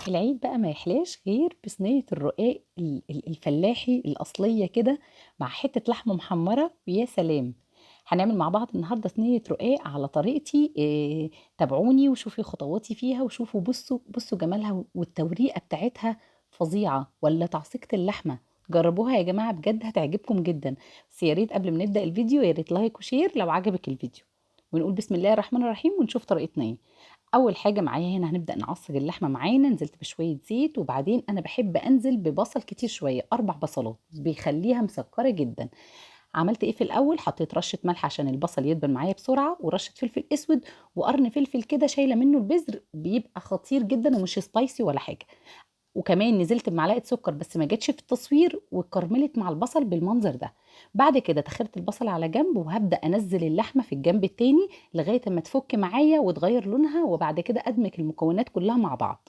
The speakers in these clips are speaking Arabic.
العيد بقى ما يحلاش غير بصينية الرقاق الفلاحي الأصلية كده مع حتة لحمة محمرة ويا سلام. هنعمل مع بعض النهاردة صينية رقاق على طريقتي تابعوني وشوفي خطواتي فيها وشوفوا بصوا جمالها والتوريقة بتاعتها فظيعة، ولا تعصيقة اللحمة. جربوها يا جماعة بجد هتعجبكم جدا. بس يا ريت قبل ما نبدأ الفيديو يا ريت لايك وشير لو عجبك الفيديو، ونقول بسم الله الرحمن الرحيم ونشوف طريقتنا ايه. اول حاجه معايا هنا هنبدا نعصج اللحمه. معانا نزلت بشويه زيت، وبعدين انا بحب انزل ببصل كتير شويه، 4 بصلات بيخليها مسكره جدا. عملت ايه في الاول؟ حطيت رشه ملح عشان البصل يدبل معايا بسرعه، ورشه فلفل اسود وقرن فلفل كده شايله منه البذر، بيبقى خطير جدا ومش سبايسي ولا حاجه. وكمان نزلت بمعلقه سكر بس ما جاتش في التصوير، واتكرملت مع البصل بالمنظر ده. بعد كده تخرت البصل على جنب، وهبدا انزل اللحمه في الجنب التاني لغايه اما تفك معايا وتغير لونها، وبعد كده ادمج المكونات كلها مع بعض.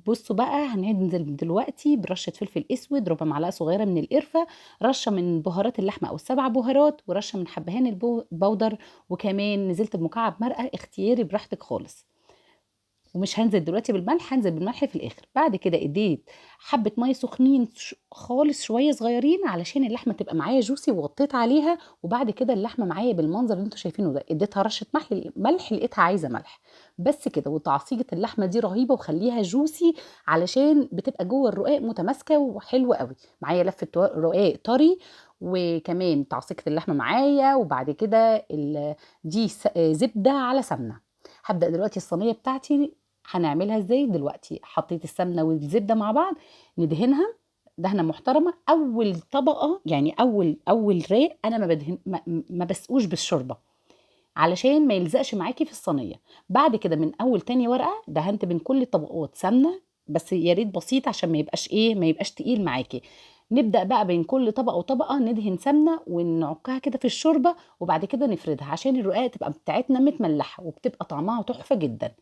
بصوا بقى هننزل دلوقتي برشه فلفل اسود، ربع معلقه صغيره من القرفه، رشه من بهارات اللحمه او ال7 بهارات، ورشه من حبهان البودر، وكمان نزلت بمكعب مرقه اختياري براحتك خالص. ومش هنزل دلوقتي بالملح، هنزل بالملح في الاخر. بعد كده اديت حبه ميه سخنين خالص شويه صغيرين علشان اللحمه تبقى معايا جوسي، وغطيت عليها. وبعد كده اللحمه معايا بالمنظر اللي انتوا شايفينه ده، اديتها رشه ملح لقيتها عايزه ملح. بس كده. وتعصيجه اللحمه دي رهيبه وخليها جوسي علشان بتبقى جوه الرقاق متماسكه وحلوه قوي. معايا لفه رقاق طري، وكمان تعصيجه اللحمه معايا. وبعد كده دي زبده على سمنه. هبدأ دلوقتي الصينية بتاعتي. هنعملها ازاي دلوقتي؟ حطيت السمنة والزبدة مع بعض، ندهنها دهنة محترمة. أول طبقة يعني أول رق أنا ما بسقوش بالشوربة علشان ما يلزقش معاكي في الصينية. بعد كده من أول تاني ورقة دهنت بين كل الطبقات سمنة، بس يا ريت بسيط عشان ما يبقاش تقيل معاكي. نبدأ بقى بين كل طبقة وطبقة ندهن سمنة ونعكها كده في الشوربة، وبعد كده نفردها عشان الرقاق تبقى بتاعتنا متملحة وبتبقى طعمها تحفة جدا.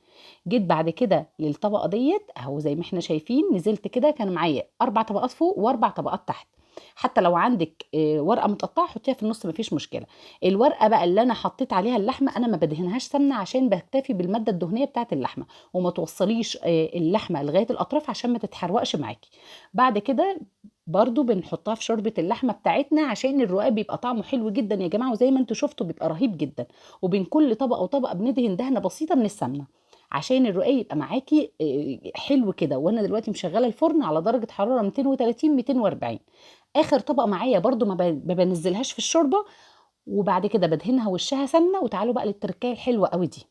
جيت بعد كده للطبقه ديت اهو زي ما احنا شايفين، نزلت كده كان معايا 4 طبقات فوق و4 طبقات تحت. حتى لو عندك ورقه متقطعه حطيها في النص مفيش مشكله. الورقه بقى اللي انا حطيت عليها اللحمه انا ما بدهنهاش سمنه عشان بكتفي بالماده الدهنيه بتاعه اللحمه، وما توصليش اللحمه لغايه الاطراف عشان ما تتحرقش معاكي. بعد كده برضو بنحطها في شوربه اللحمه بتاعتنا عشان الرقاق بيبقى طعمه حلو جدا يا جماعه، وزي ما انتم شفتوا بيبقى رهيب جدا. وبين كل طبقه وطبقه بندهن دهنه بسيطه من السمنه عشان الرقاق يبقى معاكي حلو كده. وانا دلوقتي مشغله الفرن على درجه حراره 230 240. اخر طبقه معايا برضو ما بنزلهاش في الشوربه، وبعد كده بدهنها وشها سمنه. وتعالوا بقى للتركايه الحلوه قوي دي.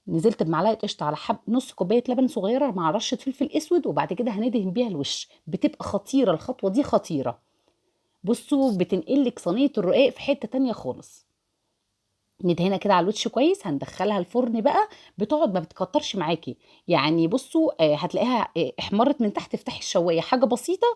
نزلت بمعلقه قشطه على نص كوبايه لبن صغيره مع رشه فلفل اسود، وبعد كده هندهن بيها الوش. بتبقى خطيره الخطوه دي، خطيره. بصوا بتنقلك صينيه الرقاق في حته تانية خالص. ندهنها كده على الوش كويس، هندخلها الفرن بقى. بتقعد ما بتكترش معاكي يعني. بصوا هتلاقيها احمرت من تحت. افتحي الشوايه حاجه بسيطه،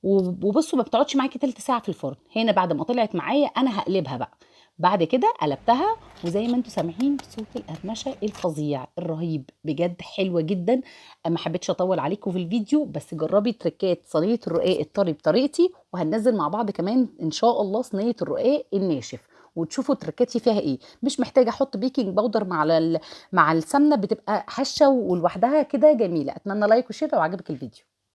وبصوا ما بتقعدش معاكي تلت ساعه في الفرن. هنا بعد ما طلعت معايا انا هقلبها بقى. بعد كده قلبتها، وزي ما انتم سامعين صوت القرمشه الفظيع الرهيب بجد، حلوه جدا. ما حبيتش اطول عليكم في الفيديو، بس جربي تركات صينيه الرقاق الطري بطريقتي، وهننزل مع بعض كمان ان شاء الله صينيه الرقاق الناشف، وتشوفوا تركاتي فيها ايه. مش محتاجه احط بيكنج باودر مع السمنه، بتبقى هشه ولوحدها كده جميله. اتمنى لايك وشير لو عجبك الفيديو.